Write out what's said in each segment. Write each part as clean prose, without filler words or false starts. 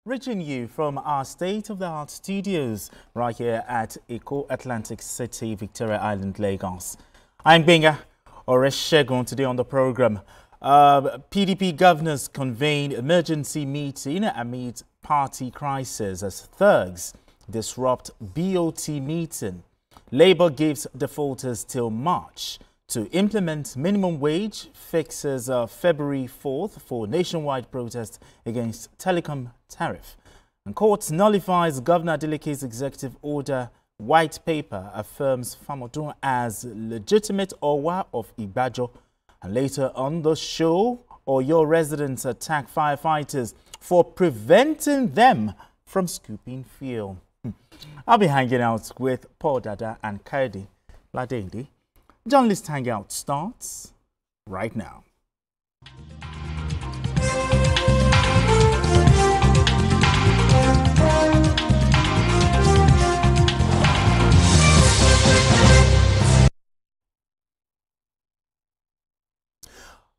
Reaching you from our state-of-the-art studios right here at Eco Atlantic City, Victoria Island, Lagos. I'm Benga Oreshegun. Today on the program, PDP governors convene emergency meeting amid party crisis as thugs disrupt BOT meeting. Labour gives defaulters till March to implement minimum wage, fixes February 4th for nationwide protest against telecom tariff. And court nullifies Governor Adeleke's executive order. White paper affirms Famodun as legitimate Owa of Igbajo. And later on the show, Oyo residents attack firefighters for preventing them from scooping fuel. I'll be hanging out with Paul Dada and Kaidi Ladende. Journalist Hangout starts right now.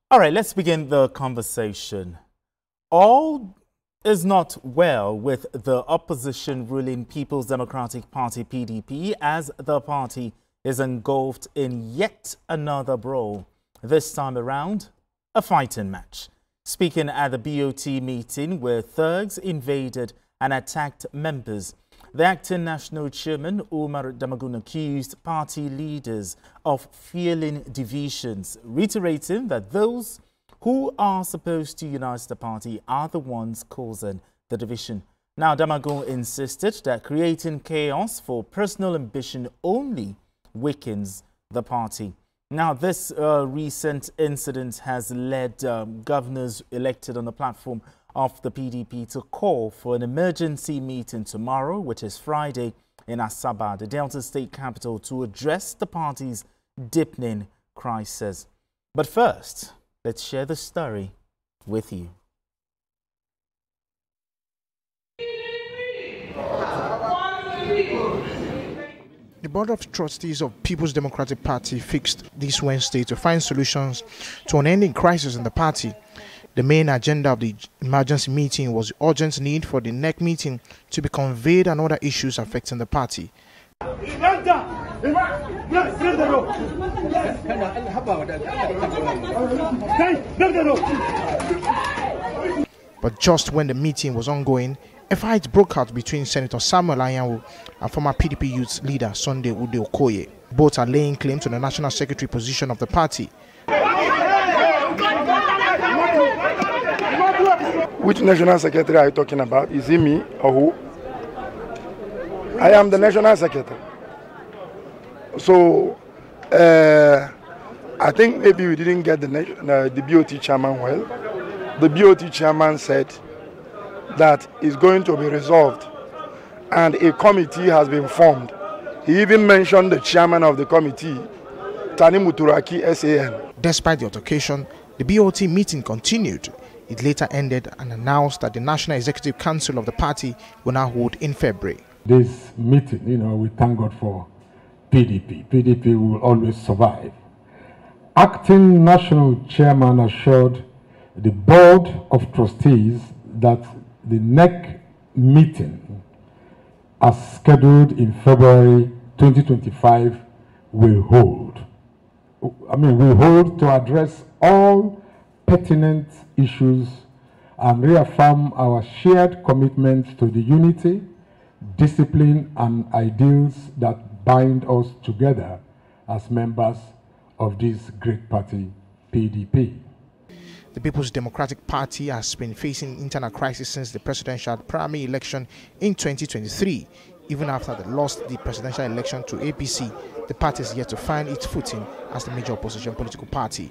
All right, let's begin the conversation. All is not well with the opposition ruling People's Democratic Party PDP as the party is engulfed in yet another brawl. This time around, a fighting match. Speaking at the BOT meeting where thugs invaded and attacked members, the acting national chairman, Umar Damagun, accused party leaders of fueling divisions, reiterating that those who are supposed to unite the party are the ones causing the division. Now, Damagun insisted that creating chaos for personal ambition only weakens the party. Now, this recent incident has led governors elected on the platform of the PDP to call for an emergency meeting tomorrow, which is Friday, in Asaba, the Delta State capital, to address the party's deepening crisis. But first, let's share the story with you. The Board of Trustees of People's Democratic Party fixed this Wednesday to find solutions to an ending crisis in the party. The main agenda of the emergency meeting was the urgent need for the NEC meeting to be conveyed and other issues affecting the party. But just when the meeting was ongoing, a fight broke out between Senator Samuel Anyanwu and former PDP youth leader Sunday Ude Okoye. Both are laying claim to the national secretary position of the party. Which national secretary are you talking about? Is it me or who? I am the national secretary. So, I think maybe we didn't get the BOT chairman well. The BOT chairman said that is going to be resolved and a committee has been formed. He even mentioned the chairman of the committee, Tani Muturaki SAN. Despite the altercation, the BOT meeting continued. It later ended and announced that the National Executive Council of the party will now hold in February. This meeting, we thank God for PDP. PDP will always survive. Acting National Chairman assured the Board of Trustees that the NEC meeting, as scheduled in February 2025, will hold. Will hold to address all pertinent issues and reaffirm our shared commitment to the unity, discipline, and ideals that bind us together as members of this great party, PDP. The People's Democratic Party has been facing internal crisis since the presidential primary election in 2023. Even after they lost the presidential election to APC, the party is yet to find its footing as the major opposition political party.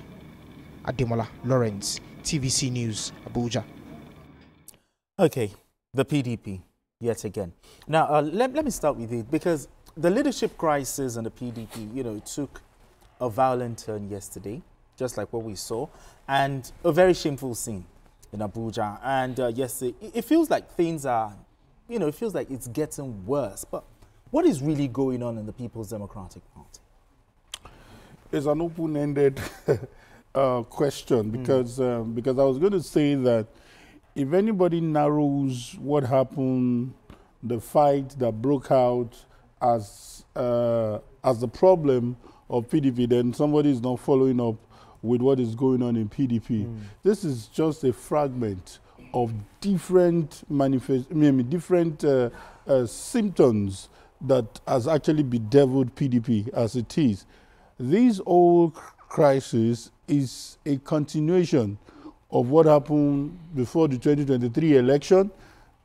Ademola Lawrence, TVC News, Abuja. Okay, the PDP, yet again. Now, let me start with it, because the leadership crisis in the PDP, took a violent turn yesterday, just like what we saw, and a very shameful scene in Abuja. And yesterday, it feels like things are, it feels like it's getting worse. But what is really going on in the People's Democratic Party? It's an open-ended question, because I was going to say that, if anybody narrows what happened, the fight that broke out as the problem of PDP, then somebody is not following up with what is going on in PDP. This is just a fragment of different symptoms that has actually bedeviled PDP as it is. This whole crisis is a continuation of what happened before the 2023 election,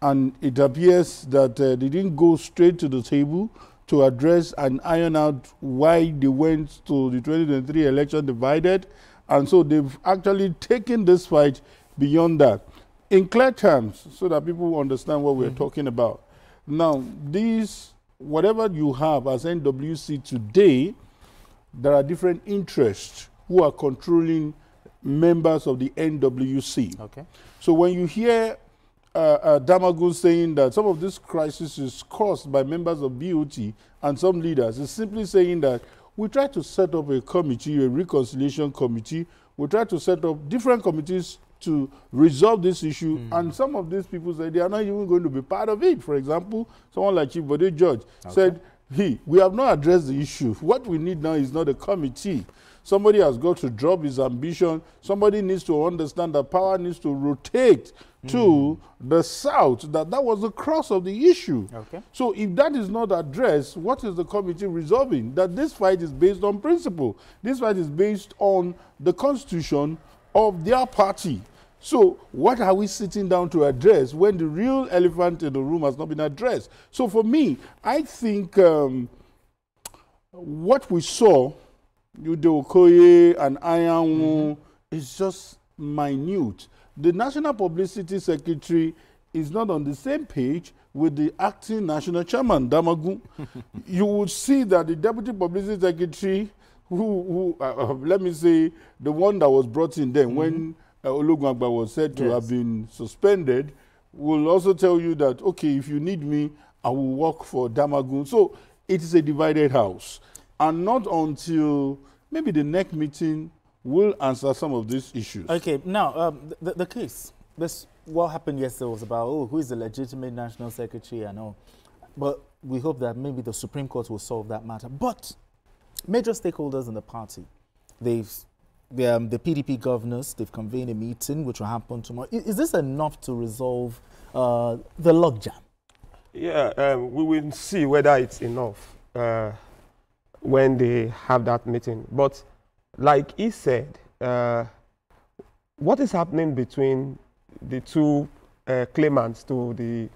and it appears that they didn't go straight to the table to address and iron out why they went to the 2023 election divided, and so they've actually taken this fight beyond that. In clear terms, so that people understand what we're talking about. Now, whatever you have as NWC today, there are different interests who are controlling members of the NWC. Okay. So when you hear Damagun saying that some of this crisis is caused by members of BOT and some leaders, it's simply saying that we try to set up a committee, a reconciliation committee. We try to set up different committees to resolve this issue, and some of these people said they are not even going to be part of it. For example, someone like Chief Bode George said, we have not addressed the issue. What we need now is not a committee. Somebody has got to drop his ambition. Somebody needs to understand that power needs to rotate to the south, that was the crux of the issue. Okay. So if that is not addressed, what is the committee resolving? That this fight is based on principle. This fight is based on the constitution of their party. So what are we sitting down to address when the real elephant in the room has not been addressed? So for me, I think what we saw, Udo Okoye and Ayanwu, is just minute. The National Publicity Secretary is not on the same page with the acting national chairman, Damagun. You would see that the Deputy Publicity Secretary, let me say, the one that was brought in then when Ologunagba was said to have been suspended, will also tell you that, okay, if you need me, I will work for Damagun. So it is a divided house. And not until maybe the next meeting will answer some of these issues. Okay, now, the case, what happened yesterday was about, who is the legitimate national secretary and all. But we hope that maybe the Supreme Court will solve that matter. But major stakeholders in the party, the PDP governors, they've convened a meeting which will happen tomorrow. Is this enough to resolve the logjam? Yeah, we will see whether it's enough when they have that meeting. But like he said, what is happening between the two claimants to the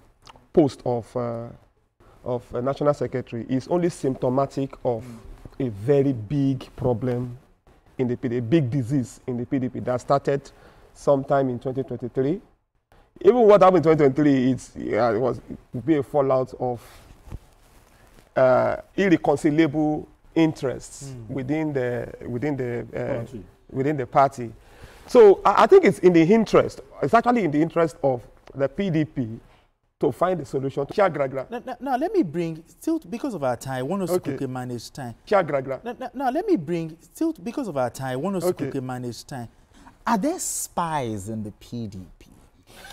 post of National Secretary is only symptomatic of a very big problem in the PDP, a big disease in the PDP that started sometime in 2023. Even what happened in 2023, it would be a fallout of irreconcilable interests within the party. So I think it's actually in the interest of the PDP to find a solution. Now let me bring, still because of our time, I want us to quickly manage time. Now let me bring, still because of our time, I want us to quickly manage time. Are there spies in the PDP?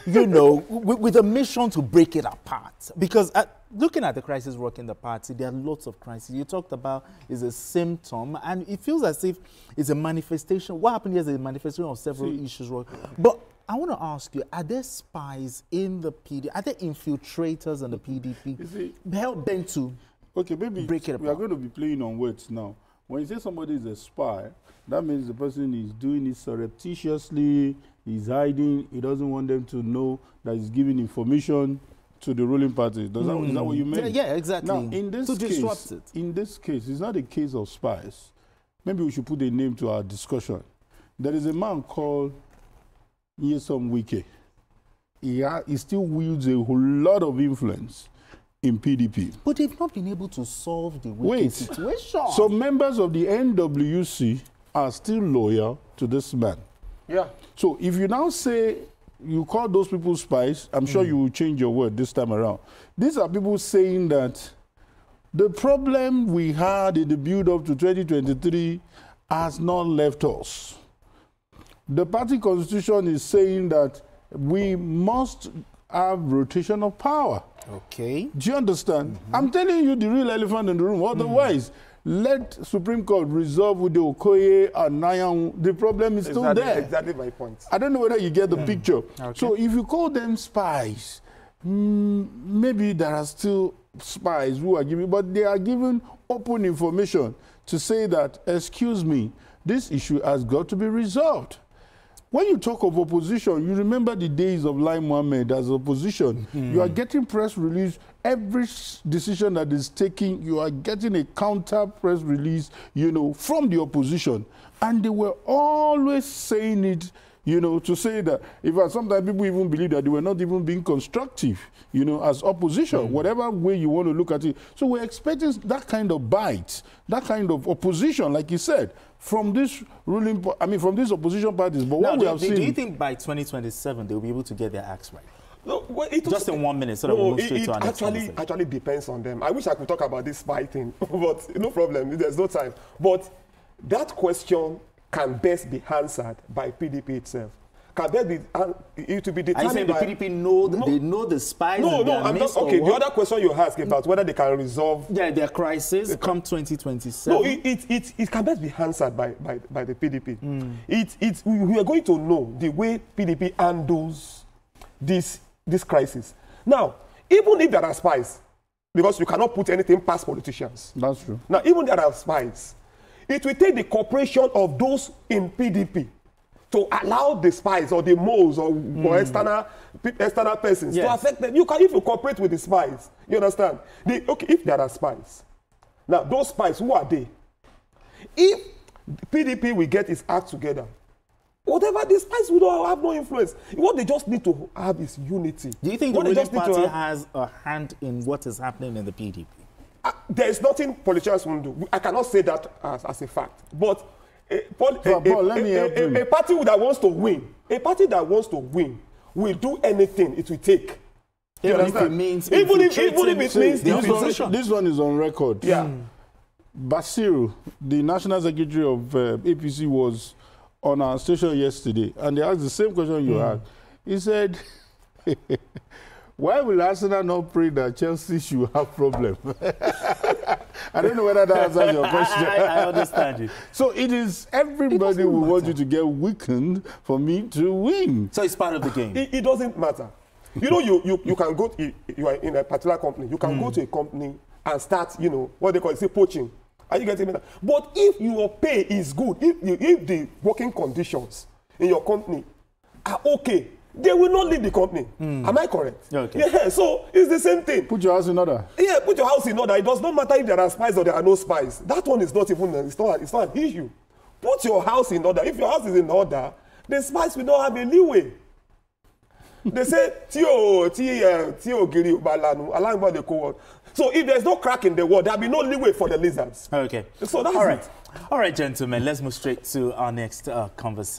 You know, with a mission to break it apart? Because looking at the crisis work in the party, there are lots of crises. You talked about is a symptom, and it feels as if it's a manifestation. What happened here is a manifestation of several issues. But I want to ask you, are there spies in the PDP? Are there infiltrators in the PDP? Help them to break it apart. We are going to be playing on words now. When you say somebody is a spy, that means the person is doing it surreptitiously, he's hiding, he doesn't want them to know that he's giving information to the ruling party. Is that what you meant? Yeah, exactly. Now, in this case, it's not a case of spies. Maybe we should put a name to our discussion. There is a man called Nyesom Wike. He still wields a whole lot of influence in PDP. But they've not been able to solve the Wike situation. So members of the NWC are still loyal to this man. Yeah. So if you now say you call those people spies, I'm sure you will change your word this time around. These are people saying that the problem we had in the build-up to 2023 has not left us. The party constitution is saying that we must have rotation of power. Okay. Do you understand? I'm telling you the real elephant in the room. Otherwise, let Supreme Court resolve with the Okoye and Nayan. The problem is still there. Exactly my point. I don't know whether you get the picture. Okay. So if you call them spies, maybe there are still spies who are giving, but they are giving open information to say that, excuse me, this issue has got to be resolved. When you talk of opposition, you remember the days of Lai Mohammed as opposition. You are getting press release. Every decision that is taken, you are getting a counter press release, you know, from the opposition. And they were always saying it, you know, to say that, in fact, sometimes people even believe that they were not even being constructive, you know, as opposition, whatever way you want to look at it. So we're expecting that kind of bite, that kind of opposition, like you said, from this ruling, from these opposition parties. But now, what we have seen... Do you think by 2027 they'll be able to get their acts right? No, well, just in 1 minute, so that we'll move straight to our next conversation. It actually depends on them. I wish I could talk about this spy thing, but no problem, there's no time. But that question can best be answered by PDP itself. Can best be it to be determined. Are you saying the PDP know they know the spies? No, I'm not. Okay, the other question you ask about whether they can resolve their crisis come 2027. No, it can best be answered by the PDP. We are going to know the way PDP handles this crisis. Now, even if there are spies, because you cannot put anything past politicians. That's true. Now, even if there are spies, it will take the cooperation of those in PDP to allow the spies or the moles or external persons to affect them. If you cooperate with the spies, you understand? Okay, if there are spies, now those spies, who are they? If PDP will get its act together, whatever the spies will have no influence. What they just need to have is unity. Do you think the ruling party has a hand in what is happening in the PDP? There is nothing politicians will do. I cannot say that as a fact. But a party that wants to win, will do anything it will take. Even if it means this one is on record. Yeah. Basiru, the national secretary of APC, was on our station yesterday, and they asked the same question you asked. He said, why will Arsenal not pray that Chelsea should have problems? I don't know whether that answers your question. I understand you. So it is everybody will want you to get weakened for me to win. So it's part of the game. It doesn't matter. You know, you can go, you are in a particular company, you can go to a company and start, you know, what they call it, say poaching. Are you getting me? But if your pay is good, if the working conditions in your company are okay, they will not leave the company. Am I correct? Okay. Yeah, so it's the same thing. Put your house in order. Yeah, put your house in order. It does not matter if there are spies or there are no spies. That one is not even, it's not an issue. Put your house in order. If your house is in order, the spies will not have a leeway. They say, Tio Giri Balanu, along about the code. So if there's no crack in the wall, there'll be no leeway for the lizards. Okay. So that's all right. it. All right, gentlemen, let's move straight to our next conversation.